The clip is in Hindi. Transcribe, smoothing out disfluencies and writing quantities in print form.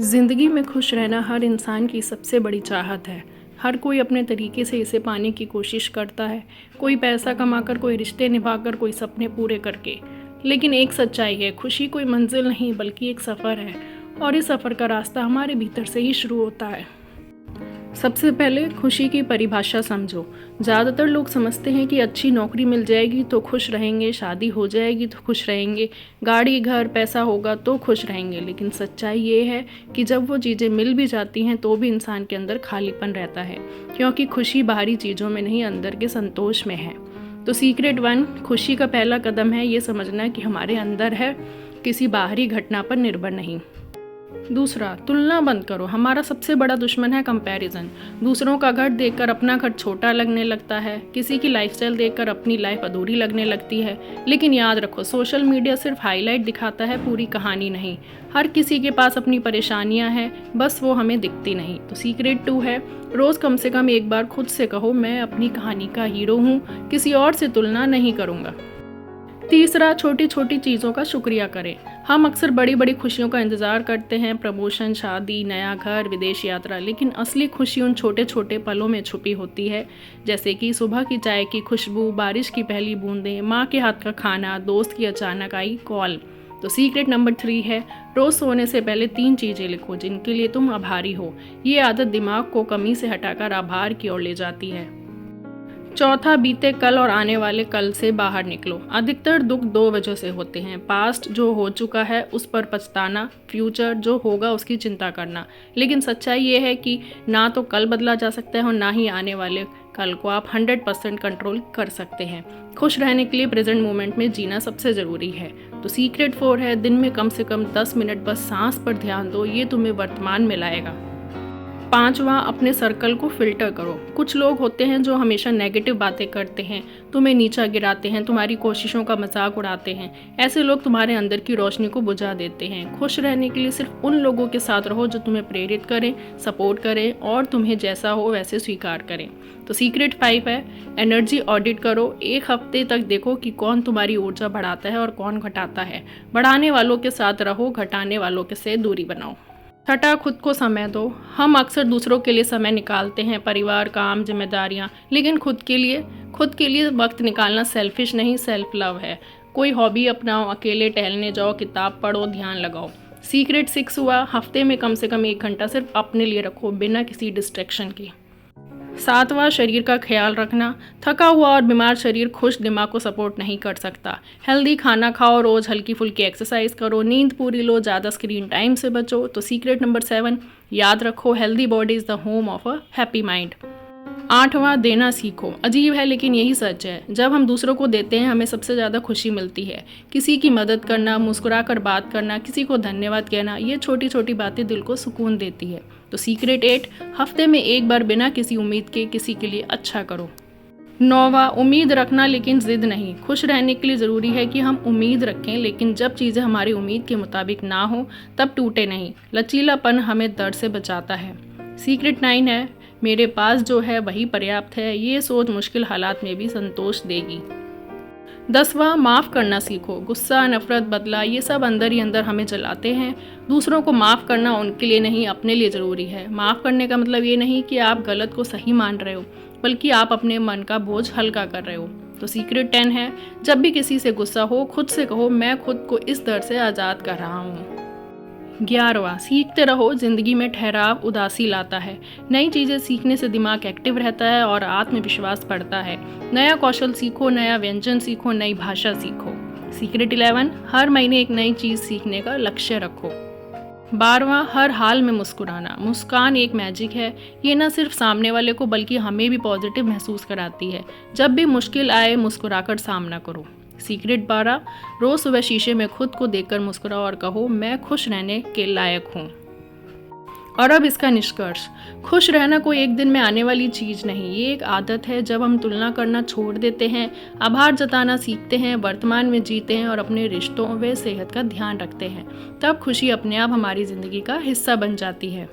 ज़िंदगी में खुश रहना हर इंसान की सबसे बड़ी चाहत है। हर कोई अपने तरीके से इसे पाने की कोशिश करता है, कोई पैसा कमाकर, कोई रिश्ते निभाकर, कोई सपने पूरे करके। लेकिन एक सच्चाई है, खुशी कोई मंजिल नहीं बल्कि एक सफ़र है, और इस सफ़र का रास्ता हमारे भीतर से ही शुरू होता है। सबसे पहले खुशी की परिभाषा समझो। ज़्यादातर लोग समझते हैं कि अच्छी नौकरी मिल जाएगी तो खुश रहेंगे, शादी हो जाएगी तो खुश रहेंगे, गाड़ी घर पैसा होगा तो खुश रहेंगे। लेकिन सच्चाई ये है कि जब वो चीज़ें मिल भी जाती हैं तो भी इंसान के अंदर खालीपन रहता है, क्योंकि खुशी बाहरी चीज़ों में नहीं, अंदर के संतोष में है। तो सीक्रेट 1, खुशी का पहला कदम है ये समझना कि हमारे अंदर है, किसी बाहरी घटना पर निर्भर नहीं। दूसरा, तुलना बंद करो। हमारा सबसे बड़ा दुश्मन है कंपैरिजन। दूसरों का घर देखकर अपना घर छोटा लगने लगता है, किसी की लाइफस्टाइल देखकर अपनी लाइफ अधूरी लगने लगती है। लेकिन याद रखो, सोशल मीडिया सिर्फ हाईलाइट दिखाता है, पूरी कहानी नहीं। हर किसी के पास अपनी परेशानियां हैं, बस वो हमें दिखती नहीं। तो सीक्रेट 2 है, रोज़ कम से कम एक बार खुद से कहो, मैं अपनी कहानी का हीरो हूँ, किसी और से तुलना नहीं करूँगा। तीसरा, छोटी छोटी चीज़ों का शुक्रिया करें। हम अक्सर बड़ी बड़ी खुशियों का इंतज़ार करते हैं, प्रमोशन, शादी, नया घर, विदेश यात्रा, लेकिन असली खुशी उन छोटे छोटे पलों में छुपी होती है। जैसे कि सुबह की चाय की खुशबू, बारिश की पहली बूंदें, माँ के हाथ का खाना, दोस्त की अचानक आई कॉल। तो सीक्रेट नंबर 3 है, रोज़ सोने से पहले 3 चीज़ें लिखो जिनके लिए तुम आभारी हो। ये आदत दिमाग को कमी से हटाकर आभार की ओर ले जाती है। चौथा, बीते कल और आने वाले कल से बाहर निकलो। अधिकतर दुख 2 वजह से होते हैं, पास्ट जो हो चुका है उस पर पछताना, फ्यूचर जो होगा उसकी चिंता करना। लेकिन सच्चाई ये है कि ना तो कल बदला जा सकता है और ना ही आने वाले कल को आप 100% कंट्रोल कर सकते हैं। खुश रहने के लिए प्रेजेंट मोमेंट में जीना सबसे ज़रूरी है। तो सीक्रेट 4 है, दिन में कम से कम 10 मिनट बस सांस पर ध्यान दो, ये तुम्हें वर्तमान में लाएगा। पांचवा, अपने सर्कल को फिल्टर करो। कुछ लोग होते हैं जो हमेशा नेगेटिव बातें करते हैं, तुम्हें नीचा गिराते हैं, तुम्हारी कोशिशों का मजाक उड़ाते हैं। ऐसे लोग तुम्हारे अंदर की रोशनी को बुझा देते हैं। खुश रहने के लिए सिर्फ उन लोगों के साथ रहो जो तुम्हें प्रेरित करें, सपोर्ट करें और तुम्हें जैसा हो वैसे स्वीकार करें। तो सीक्रेट 5 है, एनर्जी ऑडिट करो। एक हफ्ते तक देखो कि कौन तुम्हारी ऊर्जा बढ़ाता है और कौन घटाता है। बढ़ाने वालों के साथ रहो, घटाने वालों के से दूरी बनाओ। छठा, खुद को समय दो। हम अक्सर दूसरों के लिए समय निकालते हैं, परिवार, काम, जिम्मेदारियां, लेकिन खुद के लिए वक्त निकालना सेल्फिश नहीं, सेल्फ लव है। कोई हॉबी अपनाओ, अकेले टहलने जाओ, किताब पढ़ो, ध्यान लगाओ। सीक्रेट 6 हुआ, हफ्ते में कम से कम 1 घंटा सिर्फ अपने लिए रखो, बिना किसी डिस्ट्रैक्शन के। 7वां, शरीर का ख्याल रखना। थका हुआ और बीमार शरीर खुश दिमाग को सपोर्ट नहीं कर सकता। हेल्दी खाना खाओ, रोज़ हल्की फुल्की एक्सरसाइज करो, नींद पूरी लो, ज़्यादा स्क्रीन टाइम से बचो। तो सीक्रेट नंबर 7, याद रखो, healthy body is the home of a happy mind. 8वां, देना सीखो। अजीब है लेकिन यही सच है, जब हम दूसरों को देते हैं हमें सबसे ज़्यादा खुशी मिलती है। किसी की मदद करना, मुस्कुराकर बात करना, किसी को धन्यवाद कहना, ये छोटी छोटी बातें दिल को सुकून देती है। तो सीक्रेट 8, हफ्ते में एक बार बिना किसी उम्मीद के किसी के लिए अच्छा करो। 9वां, उम्मीद रखना लेकिन जिद नहीं। खुश रहने के लिए ज़रूरी है कि हम उम्मीद रखें, लेकिन जब चीज़ें हमारी उम्मीद के मुताबिक ना हो तब टूटे नहीं। लचीलापन हमें दर्द से बचाता है। सीक्रेट 9 है, मेरे पास जो है वही पर्याप्त है। ये सोच मुश्किल हालात में भी संतोष देगी। 10वां, माफ़ करना सीखो। गुस्सा, नफरत, बदला, ये सब अंदर ही अंदर हमें जलाते हैं। दूसरों को माफ़ करना उनके लिए नहीं, अपने लिए ज़रूरी है। माफ़ करने का मतलब ये नहीं कि आप गलत को सही मान रहे हो, बल्कि आप अपने मन का बोझ हल्का कर रहे हो। तो सीक्रेट 10 है, जब भी किसी से गुस्सा हो खुद से कहो, मैं खुद को इस दर्द से आज़ाद कर रहा हूँ। 11वां, सीखते रहो। जिंदगी में ठहराव उदासी लाता है। नई चीज़ें सीखने से दिमाग एक्टिव रहता है और आत्मविश्वास बढ़ता है। नया कौशल सीखो, नया व्यंजन सीखो, नई भाषा सीखो। सीक्रेट 11, हर महीने एक नई चीज़ सीखने का लक्ष्य रखो। 12वां, हर हाल में मुस्कुराना। मुस्कान एक मैजिक है, ये न सिर्फ सामने वाले को बल्कि हमें भी पॉजिटिव महसूस कराती है। जब भी मुश्किल आए मुस्कुराकर सामना करो। सीक्रेट 12, रोज़ सुबह शीशे में खुद को देखकर मुस्कुराओ और कहो, मैं खुश रहने के लायक हूँ। और अब इसका निष्कर्ष, खुश रहना कोई एक दिन में आने वाली चीज़ नहीं, ये एक आदत है। जब हम तुलना करना छोड़ देते हैं, आभार जताना सीखते हैं, वर्तमान में जीते हैं और अपने रिश्तों व सेहत का ध्यान रखते हैं, तब खुशी अपने आप हमारी ज़िंदगी का हिस्सा बन जाती है।